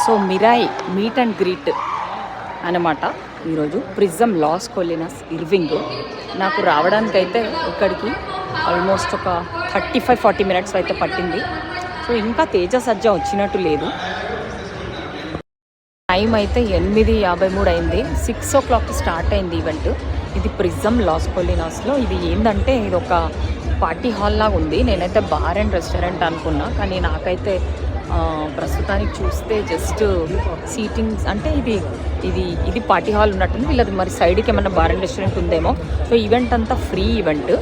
So Mirai meet and greet అనమాట ఈరోజు prism loss కొలినాస్ Irving. నాకు రావడానికైతే ఇక్కడికి ఆల్మోస్ట్ ఒక 35-40 మినిట్స్ అయితే పట్టింది. సో ఇంకా తేజ సజ్జ వచ్చినట్టు లేదు. టైం అయితే 8:53 అయింది. 6 o'clock స్టార్ట్ అయింది ఈవెంట్. ఇది ప్రిజం లాస్ కొలినాస్లో. ఇది ఏంటంటే ఇది ఒక పార్టీ హాల్ లాగా ఉంది. నేనైతే బార్ అండ్ రెస్టారెంట్ అనుకున్నా, కానీ నాకైతే ప్రస్తుతానికి చూస్తే జస్ట్ సీటింగ్స్ అంటే ఇది పార్టీ హాల్ ఉన్నట్టుంది. వీళ్ళది మరి సైడ్కి ఏమన్నా బార్ అండ్ రెస్టారెంట్ ఉందేమో. సో ఈవెంట్ అంతా ఫ్రీ ఈవెంట్.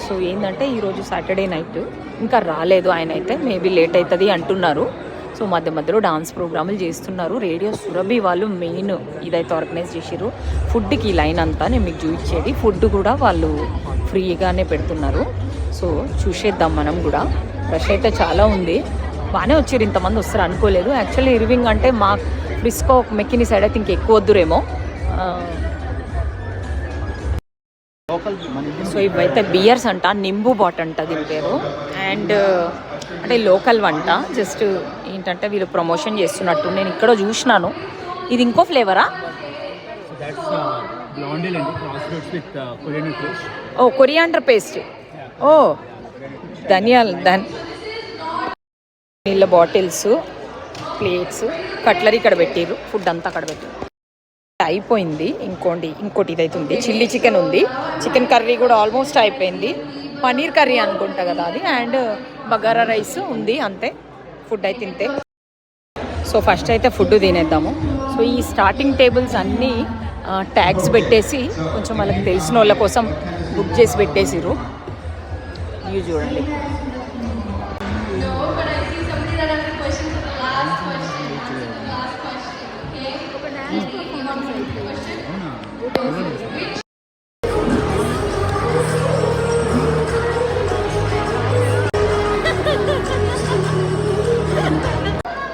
సో ఏంటంటే ఈరోజు సాటర్డే నైట్ ఇంకా రాలేదు ఆయన అయితే, మేబీ లేట్ అవుతుంది అంటున్నారు. సో మధ్య మధ్యలో డాన్స్ ప్రోగ్రాములు చేస్తున్నారు. రేడియో సురభి వాళ్ళు మెయిన్ ఇదైతే ఆర్గనైజ్ చేసారు. ఫుడ్కి లైన్ అంతా నేను మీకు చూపించేది. ఫుడ్ కూడా వాళ్ళు ఫ్రీగానే పెడుతున్నారు. సో చూసేద్దాం మనం కూడా. రష్ అయితే చాలా ఉంది. బాగానే వచ్చారు, ఇంతమంది వస్తారు అనుకోలేదు. యాక్చువల్లీ ఇర్వింగ్ అంటే మా ఫ్రిస్కో మెక్కిని సైడ్ అయితే ఇంక ఎక్కువ వద్దురేమో. సో ఇవైతే బియర్స్ అంట, నింబు బాట్ అంట దీని పేరు. అండ్ అంటే లోకల్ వంట. జస్ట్ ఏంటంటే వీళ్ళు ప్రమోషన్ చేస్తున్నట్టు నేను ఇక్కడ చూసినాను. ఇది ఇంకో ఫ్లేవరా? ఓ కొరియాండర్ పేస్ట్. ఓ ధనియాలు నీళ్ళ బాటిల్స్, ప్లేట్స్, కట్లరీ ఇక్కడ పెట్టారు. ఫుడ్ అంతా అక్కడ పెట్టారు. అయిపోయింది. ఇంకోటి ఇదైతే ఉంది. చిల్లీ చికెన్ ఉంది. చికెన్ కర్రీ కూడా ఆల్మోస్ట్ అయిపోయింది. పన్నీర్ కర్రీ అనుకుంటా కదా అది. అండ్ బగారా రైస్ ఉంది. అంతే, ఫుడ్ అయితే ఇంతే. సో ఫస్ట్ అయితే ఫుడ్ తినేద్దాము. సో ఈ స్టార్టింగ్ టేబుల్స్ అన్నీ ట్యాగ్స్ పెట్టేసి కొంచెం వాళ్ళకి తెలిసిన వాళ్ళ కోసం బుక్ చేసి పెట్టేసిర్రు. ఇవి చూడండి.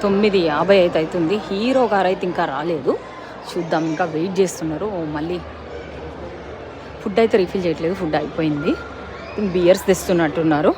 తొమ్మిది 50 అయితే అవుతుంది. హీరో గారు అయితే ఇంకా రాలేదు. చూద్దాం, ఇంకా వెయిట్ చేస్తున్నారు. మళ్ళీ ఫుడ్ అయితే రీఫిల్ చేయట్లేదు, ఫుడ్ అయిపోయింది. బియర్స్ తెస్తున్నట్టున్నారు.